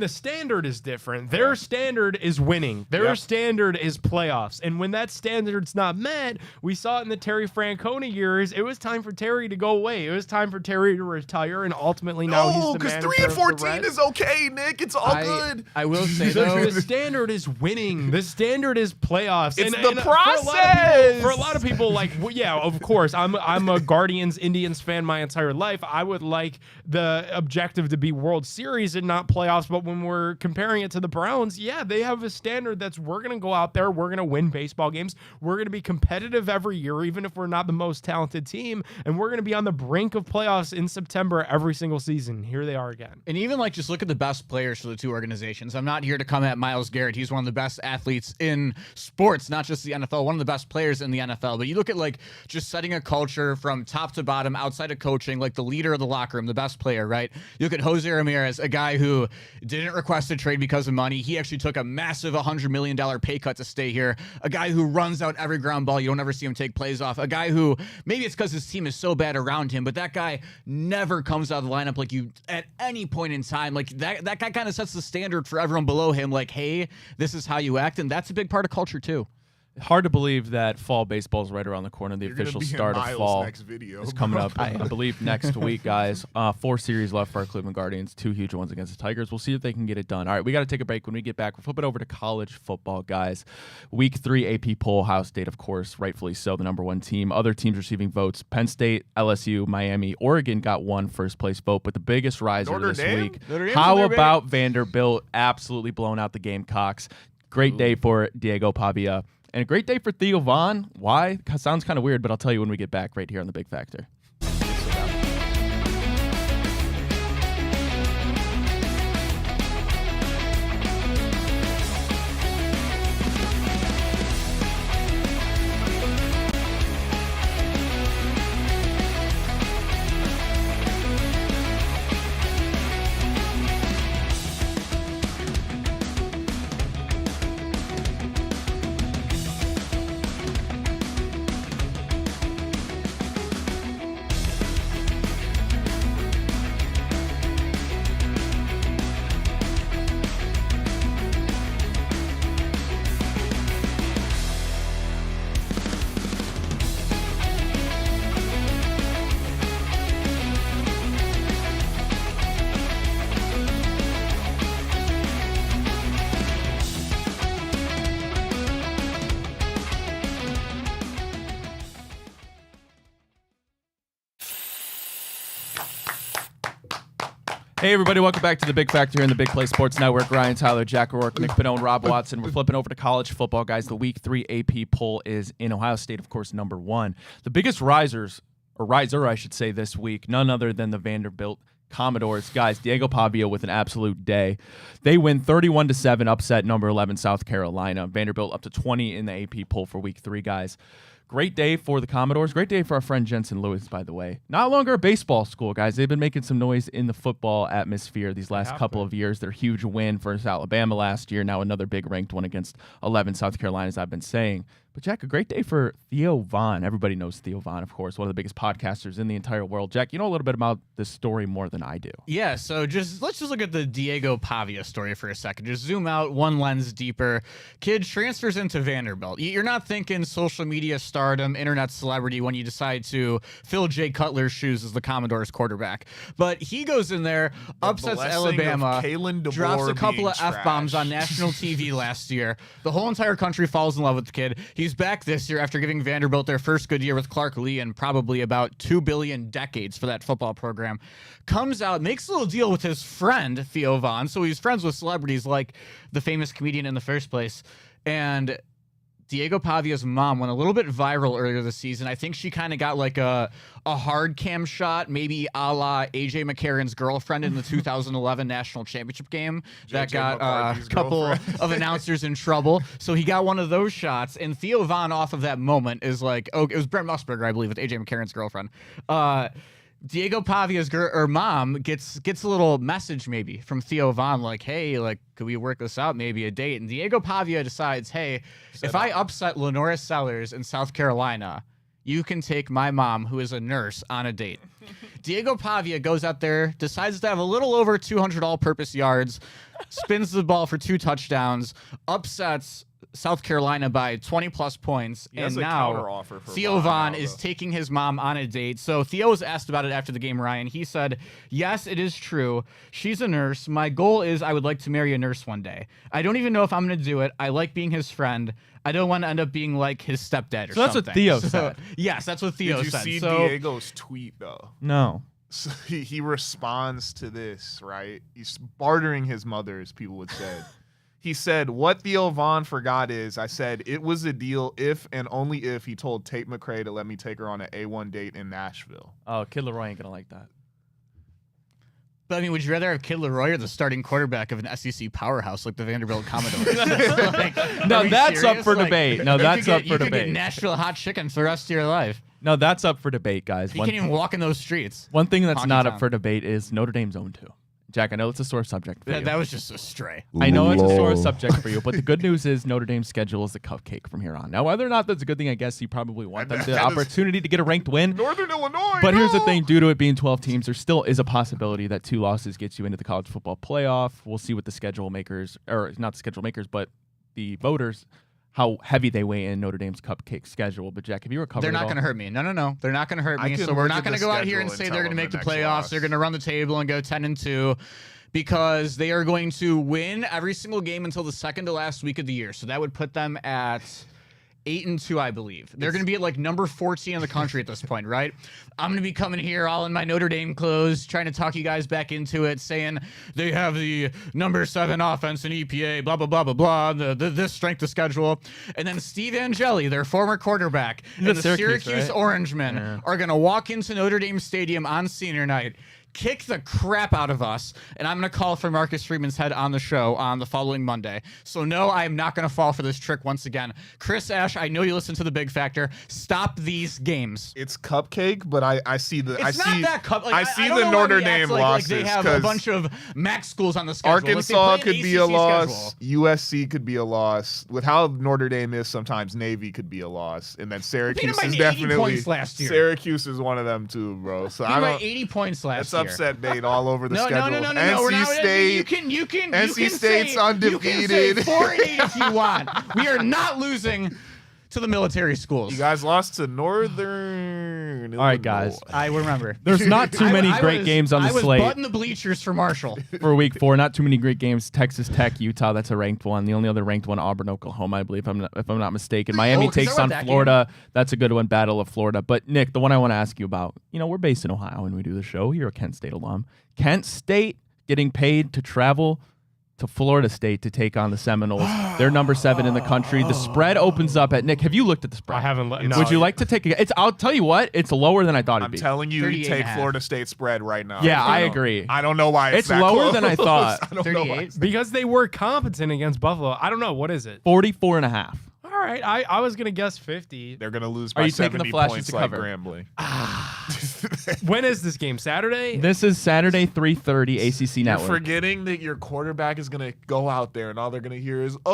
Speaker 4: standard is different. Their standard is winning. Their standard is playoffs. And when that standard's not met, we saw it in the Terry Francona years. It was time for Terry to go away. It was time for Terry to retire, and ultimately now he's the manager.
Speaker 6: No, because 3-14 is okay, Nick. It's all good.
Speaker 5: I will say though,
Speaker 4: the standard is winning. The standard is playoffs.
Speaker 6: It's the process.
Speaker 4: For a lot of people, like, well, yeah, of course, I'm a Guardians Indians fan my entire life. I would like the objective to be World Series and not playoffs. But when we're comparing it to the Browns, yeah, they have a standard that's we're going to go out there, we're going to win baseball games, we're going to be competitive every year, even if we're not the most talented team, and we're going to be on the brink of playoffs in September every single season. Here they are again.
Speaker 5: And even like just look at the best players for the two organizations. I'm not here to come at Myles Garrett. He's one of the best athletes in sports, not just the NFL, one of the best players in the NFL. But you look at like just setting a culture from top to bottom outside of coaching, like the leader of the locker room, the best player, right? You look at Jose Ramirez, a guy who didn't request a trade because of money. He actually took a massive $100 million pay cut to stay here. A guy who runs out every ground ball. You don't ever see him take plays off. A guy who, maybe it's because his team is so bad around him, but that guy never comes out of the lineup like you at any point in time. Like that guy kind of sets the standard for everyone below him. Like, hey, this is how you act. And that's a big part of culture too.
Speaker 3: Hard to believe that fall baseball is right around the corner. The
Speaker 6: You're gonna
Speaker 3: official
Speaker 6: be in
Speaker 3: start of
Speaker 6: Miles'
Speaker 3: fall
Speaker 6: next video,
Speaker 3: is coming
Speaker 6: bro.
Speaker 3: up, I believe, next week, guys. 4 series left for our Cleveland Guardians, 2 huge ones against the Tigers. We'll see if they can get it done. All right, we got to take a break. When we get back, we'll flip it over to college football, guys. Week 3 AP poll, Ohio State, of course, rightfully so, the #1 team. Other teams receiving votes: Penn State, LSU, Miami, Oregon got 1 first-place vote, but the biggest riser
Speaker 6: Notre
Speaker 3: this
Speaker 6: Dame?
Speaker 3: week.
Speaker 6: Notre Dame's
Speaker 3: How
Speaker 6: in there, baby.
Speaker 3: about Vanderbilt absolutely blowing out the Gamecocks? Great day for Diego Pavia. And a great day for Theo Vaughn. Why? Sounds kind of weird, but I'll tell you when we get back right here on The Big Factor. Hey, everybody, welcome back to The Big Factor here in the Big Play Sports Network. Ryan Tyler, Jack O'Rourke, Nick Pannone, Rob Watson. We're flipping over to college football, guys. The Week 3 AP poll is in Ohio State, of course, #1. The biggest riser, I should say, this week, none other than the Vanderbilt Commodores. Guys, Diego Pavia with an absolute day. They win 31-7, upset #11 South Carolina. Vanderbilt up to 20 in the AP poll for Week 3, guys. Great day for the Commodores. Great day for our friend Jensen Lewis, by the way. Not longer a baseball school, guys. They've been making some noise in the football atmosphere these last couple of years. Their huge win versus Alabama last year. Now another big ranked one against 11 South Carolina, as I've been saying. But, Jack, a great day for Theo Vaughn. Everybody knows Theo Vaughn, of course, one of the biggest podcasters in the entire world. Jack, you know a little bit about this story more than I do.
Speaker 5: Yeah, so let's just look at the Diego Pavia story for a second. Just zoom out one lens deeper. Kid transfers into Vanderbilt. You're not thinking social media stardom, internet celebrity when you decide to fill Jay Cutler's shoes as the Commodores quarterback. But he goes in there, upsets Alabama, drops a couple of F-bombs on national TV last year. The whole entire country falls in love with the kid. He's back this year after giving Vanderbilt their first good year with Clark Lee and probably about 2 billion decades for that football program. Comes out, makes a little deal with his friend, Theo Vaughn. So he's friends with celebrities like the famous comedian in the first place. And Diego Pavia's mom went a little bit viral earlier this season. I think she kind of got like a hard cam shot, maybe a la AJ McCarron's girlfriend in the 2011 national championship game that got a couple of announcers in trouble. So he got one of those shots, and Theo Vaughn off of that moment is like, oh, it was Brent Musburger, I believe, with AJ McCarron's girlfriend. Diego Pavia's mom gets a little message maybe from Theo Vaughn like, hey, like, could we work this out, maybe a date? And Diego Pavia decides, hey, if I upset Lenora Sellers in South Carolina, you can take my mom, who is a nurse, on a date. Diego Pavia goes out there, decides to have a little over 200 all-purpose yards, spins the ball for 2 touchdowns, upsets South Carolina by 20-plus points, and now Theo Vaughn is taking his mom on a date. So Theo was asked about it after the game, Ryan. He said, yes, it is true. She's a nurse. My goal is I would like to marry a nurse one day. I don't even know if I'm going to do it. I like being his friend. I don't want to end up being like his stepdad or something.
Speaker 3: That's what Theo said.
Speaker 5: Yes, that's what Theo said.
Speaker 6: Did you see Diego's tweet, though?
Speaker 3: No.
Speaker 6: So he responds to this, right? He's bartering his mother, as people would say. He said, what Theo Vaughn forgot is, I said, it was a deal if and only if he told Tate McRae to let me take her on an A1 date in Nashville.
Speaker 3: Oh, Kid Leroy ain't going to like that.
Speaker 5: But I mean, would you rather have Kid Leroy or the starting quarterback of an SEC powerhouse like the Vanderbilt Commodores?
Speaker 3: No, that's up for debate. No, that's up for
Speaker 5: you could get
Speaker 3: debate.
Speaker 5: Nashville hot chicken for the rest of your life.
Speaker 3: No, that's up for debate, guys.
Speaker 5: You can't even walk in those streets.
Speaker 3: One thing that's
Speaker 5: Honky
Speaker 3: not
Speaker 5: tonk.
Speaker 3: up for debate is Notre Dame's own 2. Jack, I know it's a sore subject for you.
Speaker 5: That was just a stray.
Speaker 3: I know it's a sore subject for you, but the good news is Notre Dame's schedule is a cupcake from here on. Now, whether or not that's a good thing, I guess you probably want them the opportunity to get a ranked win.
Speaker 6: Northern Illinois.
Speaker 3: But here's the thing, due to it being 12 teams, there still is a possibility that 2 losses gets you into the college football playoff. We'll see what the schedule makers, or not the schedule makers, but the voters, how heavy they weigh in Notre Dame's cupcake schedule. But Jack, have you recovered?
Speaker 5: They're not going to hurt me. No. They're not going to hurt me. So we're not going to go out here and say they're going to make the playoffs. They're going to run the table and go 10-2 because they are going to win every single game until the second to last week of the year. So that would put them at 8-2, I believe. They're going to be at like number 14 in the country at this point, right? I'm going to be coming here all in my Notre Dame clothes, trying to talk you guys back into it, saying they have the number 7 offense in EPA, blah, blah, blah, blah, blah, this strength of schedule. And then Steve Angeli, their former quarterback, and the Syracuse Orangemen are going to walk into Notre Dame Stadium on senior night, kick the crap out of us, and I'm going to call for Marcus Freeman's head on the show on the following Monday. So no, I am not going to fall for this trick once again. Chris Ash, I know you listen to The Big Factor. Stop these games.
Speaker 6: It's cupcake, but I see the
Speaker 5: It's not that cup. Like,
Speaker 6: I see
Speaker 5: don't
Speaker 6: the
Speaker 5: know
Speaker 6: Notre
Speaker 5: why we act
Speaker 6: Dame
Speaker 5: like
Speaker 6: losses.
Speaker 5: they have a bunch of MAC schools on the schedule.
Speaker 6: Arkansas
Speaker 5: Like, they play
Speaker 6: could
Speaker 5: an
Speaker 6: be a
Speaker 5: ACC
Speaker 6: loss.
Speaker 5: schedule.
Speaker 6: USC could be a loss. With how Notre Dame is, sometimes Navy could be a loss, and then Syracuse
Speaker 5: by
Speaker 6: is
Speaker 5: 80
Speaker 6: definitely.
Speaker 5: points last year.
Speaker 6: Syracuse is one of them too, bro. So I
Speaker 5: By
Speaker 6: don't.
Speaker 5: 80 points last
Speaker 6: That's
Speaker 5: year.
Speaker 6: upset bait all over the
Speaker 5: No,
Speaker 6: schedule.
Speaker 5: no.
Speaker 6: NC
Speaker 5: We're not,
Speaker 6: State.
Speaker 5: You can
Speaker 6: State's
Speaker 5: say,
Speaker 6: undefeated.
Speaker 5: You can say 4-8 if you want. We are not losing to the military schools.
Speaker 6: You guys lost to Northern.
Speaker 3: All right, guys.
Speaker 5: I remember.
Speaker 3: There's not too many great games on the
Speaker 5: I was
Speaker 3: slate
Speaker 5: butting the bleachers for Marshall.
Speaker 3: for week 4. Not too many great games. Texas Tech, Utah, that's a ranked one. The only other ranked one, Auburn, Oklahoma, I believe, if I'm not mistaken. Miami
Speaker 5: 'cause
Speaker 3: takes
Speaker 5: I
Speaker 3: on
Speaker 5: read that
Speaker 3: Florida. That's a good one, Battle of Florida. But, Nick, the one I want to ask you about, we're based in Ohio when we do the show. You're a Kent State alum. Kent State getting paid to travel to Florida State to take on the Seminoles. They're number 7 in the country. The spread opens up at Nick. Have you looked at the spread?
Speaker 4: I haven't.
Speaker 3: Would you like to take a? I'll tell you what. It's lower than I thought it'd
Speaker 6: I'm
Speaker 3: be.
Speaker 6: telling you,
Speaker 5: 38
Speaker 6: take
Speaker 5: and a half.
Speaker 6: Florida State spread right now.
Speaker 3: Yeah, I agree.
Speaker 6: I don't know why it's that
Speaker 3: lower
Speaker 6: close.
Speaker 3: than I thought.
Speaker 6: I don't know why
Speaker 5: 38.
Speaker 4: Because they were competent against Buffalo. I don't know. What is it?
Speaker 3: 44.5.
Speaker 4: All right. I was going to guess 50.
Speaker 6: They're gonna lose
Speaker 3: Are
Speaker 6: by
Speaker 3: you taking the
Speaker 6: 70
Speaker 3: Flashes
Speaker 6: points
Speaker 3: to
Speaker 6: like
Speaker 3: cover?
Speaker 6: Grambling.
Speaker 4: When is this game? Saturday?
Speaker 3: This is Saturday, 3:30, ACC
Speaker 6: You're
Speaker 3: Network.
Speaker 6: forgetting that your quarterback is gonna go out there and all they're gonna hear is oh.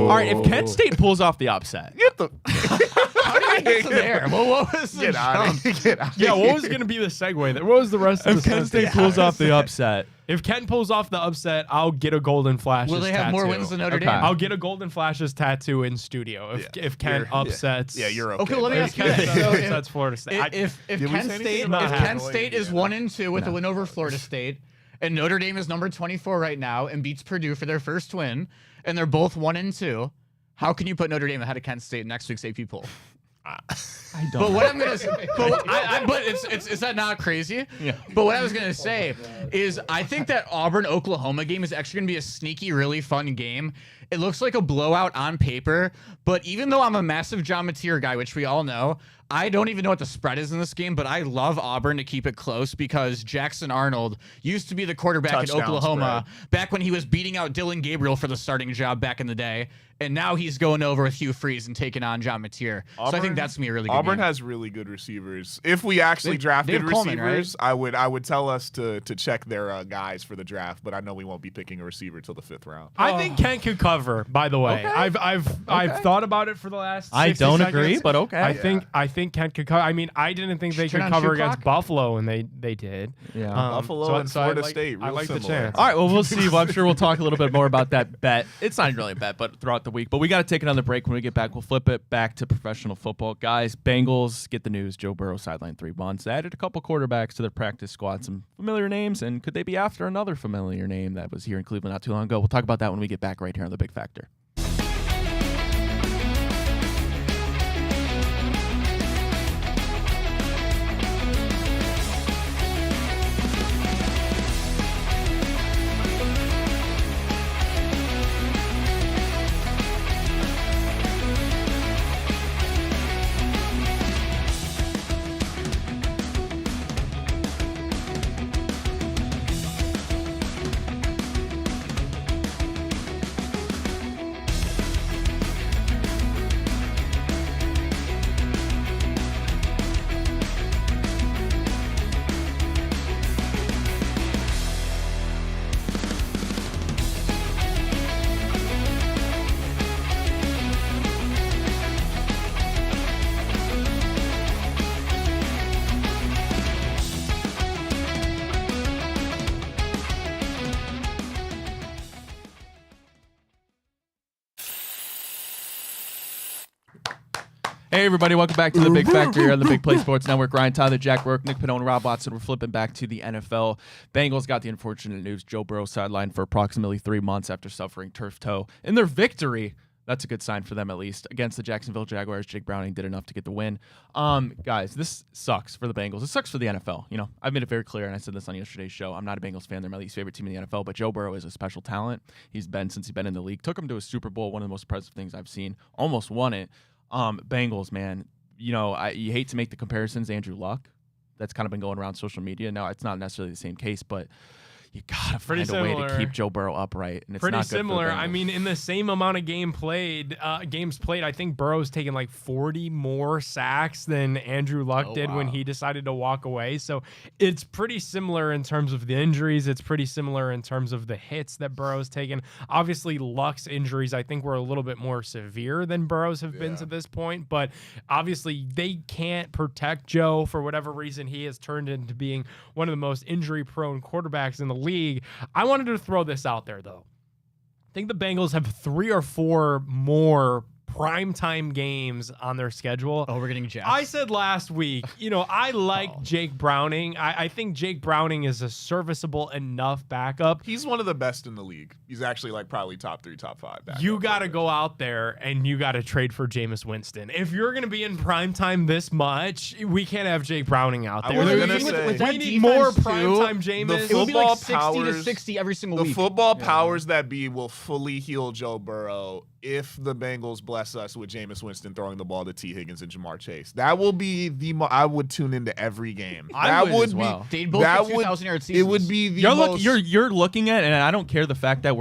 Speaker 3: All right, if Kent State pulls off the upset,
Speaker 6: Get the
Speaker 5: Get to there. Well, what was the
Speaker 6: get out
Speaker 5: jump?
Speaker 6: of here.
Speaker 4: Yeah, what was going to be the segue there? What was the rest of
Speaker 3: if
Speaker 4: the
Speaker 3: Kent
Speaker 4: sentence?
Speaker 3: State pulls off the upset,
Speaker 4: If Kent pulls off the upset, I'll get a Golden Flashes
Speaker 5: Will they have more
Speaker 4: tattoo.
Speaker 5: wins than Notre
Speaker 3: Okay.
Speaker 5: Dame?
Speaker 4: I'll get a Golden Flashes tattoo in studio if Kent upsets.
Speaker 6: Yeah, you're okay.
Speaker 5: Okay, let me
Speaker 6: buddy.
Speaker 5: ask you this. So
Speaker 4: upsets Florida State.
Speaker 5: If
Speaker 6: Did we
Speaker 5: Kent
Speaker 6: say anything
Speaker 5: State
Speaker 6: about
Speaker 5: if
Speaker 6: that?
Speaker 5: Kent State is 1-2 with a win over Florida State, and Notre Dame is number 24 right now and beats Purdue for their first win, and they're both 1-2, how can you put Notre Dame ahead of Kent State in next week's AP poll?
Speaker 3: I don't.
Speaker 5: But what I'm gonna say, but is that not crazy?
Speaker 3: Yeah.
Speaker 5: But what I was gonna say is I think that Auburn Oklahoma game is actually gonna be a sneaky, really fun game. It looks like a blowout on paper, but even though I'm a massive John Mateer guy, which we all know, I don't even know what the spread is in this game, but I love Auburn to keep it close because Jackson Arnold used to be the quarterback
Speaker 6: Touchdown
Speaker 5: in Oklahoma back when he was beating out Dylan Gabriel for the starting job back in the day. And now he's going over with Hugh Freeze and taking on John Mateer. So I think that's going to be a really good
Speaker 6: Auburn
Speaker 5: game.
Speaker 6: has really good receivers. If we actually
Speaker 5: They
Speaker 6: drafted
Speaker 5: have Coleman,
Speaker 6: receivers, I would tell us to check their guys for the draft, but I know we won't be picking a receiver till the 5th round.
Speaker 4: I think Kent could cover. By the way, I've thought about it for the last. 60
Speaker 3: I don't
Speaker 4: seconds.
Speaker 3: agree, but okay.
Speaker 4: I think Kent could cover. I mean, I didn't think they
Speaker 5: Turn
Speaker 4: could
Speaker 5: on
Speaker 4: cover
Speaker 5: shoe
Speaker 4: against
Speaker 5: clock?
Speaker 4: Buffalo, and they did.
Speaker 3: Yeah.
Speaker 6: Buffalo and Florida State,
Speaker 4: I
Speaker 6: real
Speaker 4: like the
Speaker 6: similar.
Speaker 4: chance.
Speaker 3: All right, well, we'll see. Well, I'm sure we'll talk a little bit more about that bet. It's not really a bet, but throughout the week. But we got to take another break. When we get back, we'll flip it back to professional football. Guys, Bengals get the news. Joe Burrow sidelined 3 months. They added a couple quarterbacks to their practice squad. Some familiar names, and could they be after another familiar name that was here in Cleveland not too long ago? We'll talk about that when we get back right here on The Big Factor. Hey, everybody. Welcome back to the Big Factor here on the Big Play Sports Network. Ryan Tyler, Jack Rourke, Nick Pannone, Rob Watson. We're flipping back to the NFL. Bengals got the unfortunate news. Joe Burrow sidelined for approximately 3 months after suffering turf toe. In their victory, that's a good sign for them at least. Against the Jacksonville Jaguars, Jake Browning did enough to get the win. Guys, this sucks for the Bengals. It sucks for the NFL. You know, I've made it very clear, and I said this on yesterday's show. I'm not a Bengals fan. They're my least favorite team in the NFL, but Joe Burrow is a special talent. Since he's been in the league. Took him to a Super Bowl, one of the most impressive things I've seen. Almost won it. Bengals, man. You know, you hate to make the comparisons, Andrew Luck. That's kind of been going around social media. Now, it's not necessarily the same case, but you gotta find a way to keep Joe Burrow upright, and it's
Speaker 4: pretty
Speaker 3: not good
Speaker 4: similar.
Speaker 3: For the Bengals.
Speaker 4: I mean, in the same amount of games played, I think Burrow's taken like 40 more sacks than Andrew Luck did when he decided to walk away. So it's pretty similar in terms of the injuries. It's pretty similar in terms of the hits that Burrow's taken. Obviously, Luck's injuries I think were a little bit more severe than Burrow's have been to this point, but obviously they can't protect Joe for whatever reason. He has turned into being one of the most injury-prone quarterbacks in the league. I wanted to throw this out there, though. I think the Bengals have 3 or 4 more primetime games on their schedule.
Speaker 5: Oh, we're getting jacked.
Speaker 4: I said last week, I like Jake Browning. I think Jake Browning is a serviceable enough backup.
Speaker 6: He's one of the best in the league. He's actually like probably top 3, top 5.
Speaker 4: You got to go out there and you got to trade for Jameis Winston. If you're going to be in primetime this much, we can't have Jake Browning out there.
Speaker 6: We
Speaker 4: need more primetime Jameis.
Speaker 5: It would be like 60
Speaker 6: powers,
Speaker 5: to 60 every single
Speaker 6: the
Speaker 5: week.
Speaker 6: The football powers that be will fully heal Joe Burrow if the Bengals bless us with Jameis Winston throwing the ball to T. Higgins and Jamar Chase. That will be I would tune into every game.
Speaker 3: I would as well.
Speaker 5: They'd both get 2,000-yard seasons.
Speaker 6: It would be the
Speaker 3: you're looking at, and I don't care the fact that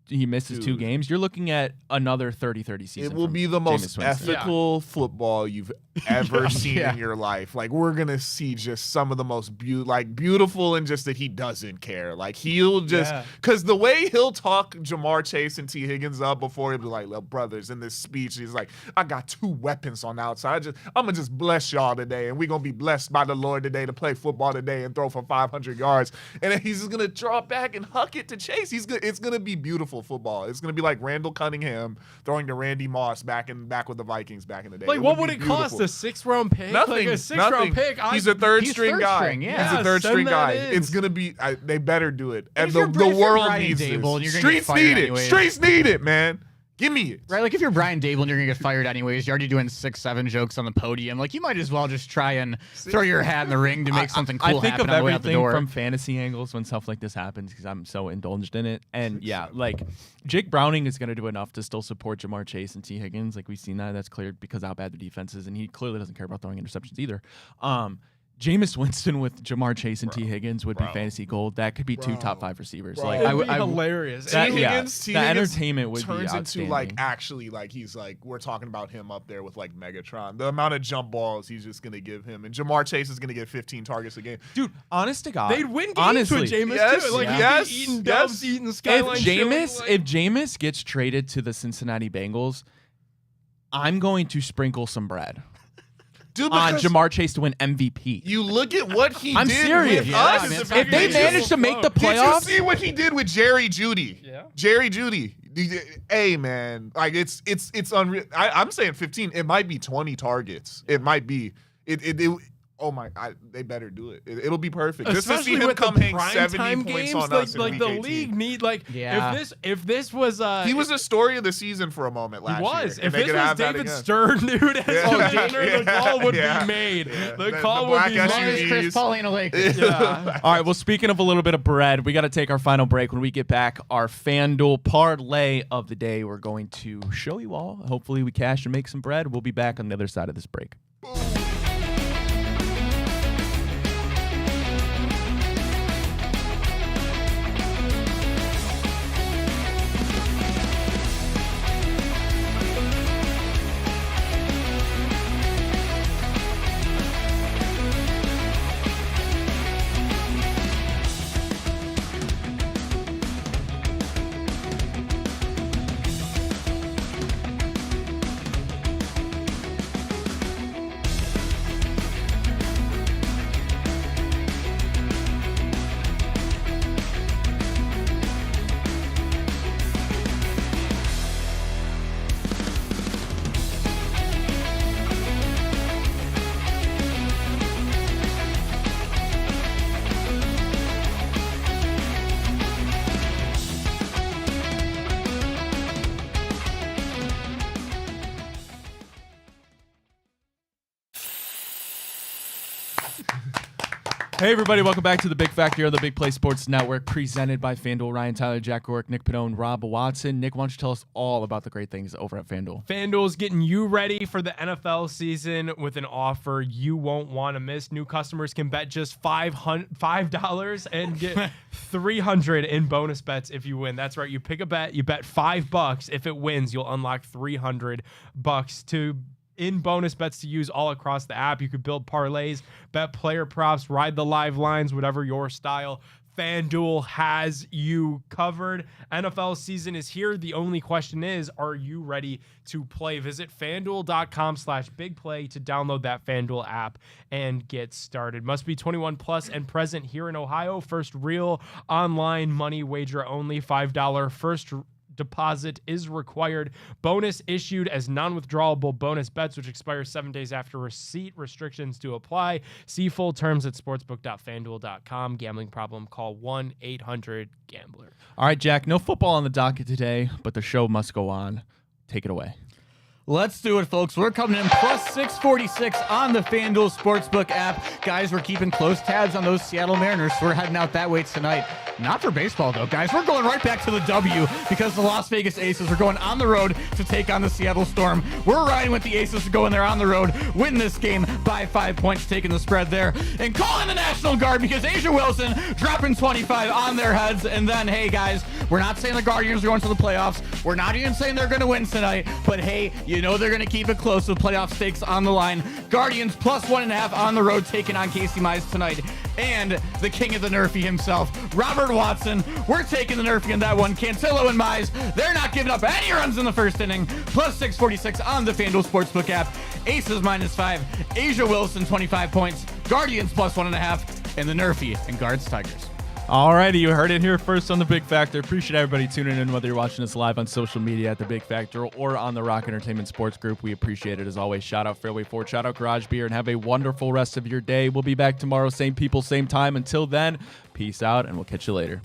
Speaker 3: he misses 2 games. You're looking at another 30-30 season.
Speaker 6: It will be the most ethical football you've ever seen in your life. Like, we're going to see just some of the most beautiful, and just that he doesn't care. Like, he'll just – because the way he'll talk Jamar Chase and T. Higgins up before he'll be like, "Little brothers," in this speech, he's like, "I got 2 weapons on the outside. I'm going to just bless y'all today, and we're going to be blessed by the Lord today to play football today and throw for 500 yards." And then he's just going to draw back and huck it to Chase. It's going to be beautiful football. It's going to be like Randall Cunningham throwing to Randy Moss back with the Vikings back in the day.
Speaker 4: Like, what would it cost? A 6th-round pick?
Speaker 6: Nothing.
Speaker 4: Like a 6th-round pick?
Speaker 6: He's a third-string guy.
Speaker 5: He's
Speaker 6: a third-string guy. It's going to be they better do it. And the world needs it. Streets need it. Streets need it, man. Give me it.
Speaker 5: Right, like if you're Brian Dable and you're going to get fired anyways, you're already doing 6-7 jokes on the podium. Like, you might as well just try and throw your hat in the ring to make something cool happen on the way out the door.
Speaker 3: I think of everything from fantasy angles when stuff like this happens because I'm so indulged in it. And yeah, like Jake Browning is going to do enough to still support Jamar Chase and T. Higgins. Like, we've seen that. That's clear because of how bad the defense is. And he clearly doesn't care about throwing interceptions either. Jameis Winston with Jamar Chase and T. Higgins would be fantasy gold. That could be 2 top 5 receivers. Like,
Speaker 4: it would be hilarious.
Speaker 6: T. Higgins,
Speaker 3: the entertainment would
Speaker 6: turns
Speaker 3: be
Speaker 6: into he's like we're talking about him up there with like Megatron. The amount of jump balls he's just gonna give him, and Jamar Chase is gonna get 15 targets a game.
Speaker 3: Dude, honest to God,
Speaker 4: they'd win games with Jameis too. Like, he'd be eating dubs, eating Skyline.
Speaker 3: If Jameis gets traded to the Cincinnati Bengals, I'm going to sprinkle some bread.
Speaker 6: Dude,
Speaker 3: on Jamar Chase to win MVP.
Speaker 6: You look at what he
Speaker 3: I'm
Speaker 6: did
Speaker 3: serious.
Speaker 6: with us.
Speaker 3: If they manage to make the playoffs.
Speaker 6: Did you see what he did with Jerry Jeudy? Yeah. Jerry Jeudy. Hey, man. Like, it's unreal. I'm saying 15. It might be 20 targets. It might be. Oh my! They better do it. It'll be perfect.
Speaker 4: Especially
Speaker 6: just to see him
Speaker 4: with
Speaker 6: come
Speaker 4: the
Speaker 6: hang 70 points on us.
Speaker 4: Like the league need if this was
Speaker 6: he was the story of the season for a moment last year.
Speaker 4: If this was David Stern, dude, the call would be made. The call would be made.
Speaker 5: Chris Paul ain't a Laker.
Speaker 3: All right. Well, speaking of a little bit of bread, we got to take our final break. When we get back, our FanDuel parlay of the day. We're going to show you all. Hopefully, we cash and make some bread. We'll be back on the other side of this break. Hey everybody, welcome back to the Big Factor on the Big Play Sports Network, presented by FanDuel. Ryan Tyler, Jack Rourke, Nick Pannone, Rob Watson. Nick, why don't you tell us all about the great things over at FanDuel?
Speaker 4: FanDuel's getting you ready for the NFL season with an offer you won't want to miss. New customers can bet just $5 and get $300 in bonus bets if you win. That's right, you pick a bet, you bet $5. If it wins, you'll unlock $300 in bonus bets to use all across the app. You could build parlays, bet player props, ride the live lines, whatever your style. FanDuel has you covered. NFL season is here. The only question is, are you ready to play? Visit FanDuel.com/bigplay to download that FanDuel app and get started. Must be 21 plus and present here in Ohio. First real online money wager only. $5 first deposit is required. Bonus issued as non-withdrawable bonus bets, which expire 7 days after receipt. Restrictions do apply. See full terms at sportsbook.fanduel.com. Gambling problem? Call 1-800-GAMBLER.
Speaker 3: All right, Jack, no football on the docket today, but the show must go on. Take it away.
Speaker 5: Let's do it, folks. We're coming in plus 646 on the FanDuel Sportsbook app. Guys, we're keeping close tabs on those Seattle Mariners. We're heading out that way tonight. Not for baseball, though, guys. We're going right back to the W because the Las Vegas Aces are going on the road to take on the Seattle Storm. We're riding with the Aces going there on the road, winning this game by 5 points, taking the spread there, and calling the National Guard because Asia Wilson dropping 25 on their heads. And then, hey, guys, we're not saying the Guardians are going to the playoffs. We're not even saying they're going to win tonight. But, hey, you know they're going to keep it close with playoff stakes on the line. Guardians plus 1.5 on the road, taking on Casey Mize tonight. And the king of the Nerfy himself, Robert Watson. We're taking the Nerfy in that one. Cantillo and Mize, they're not giving up any runs in the first inning. Plus 646 on the FanDuel Sportsbook app. Aces -5. Asia Wilson, 25 points. Guardians plus 1.5. And the Nerfy and Guards Tigers.
Speaker 3: Alrighty, you heard it here first on The Big Factor. Appreciate everybody tuning in, whether you're watching us live on social media at The Big Factor or on the Rock Entertainment Sports Group. We appreciate it as always. Shout out Fairway Ford, shout out Garage Beer, and have a wonderful rest of your day. We'll be back tomorrow, same people, same time. Until then, peace out, and we'll catch you later.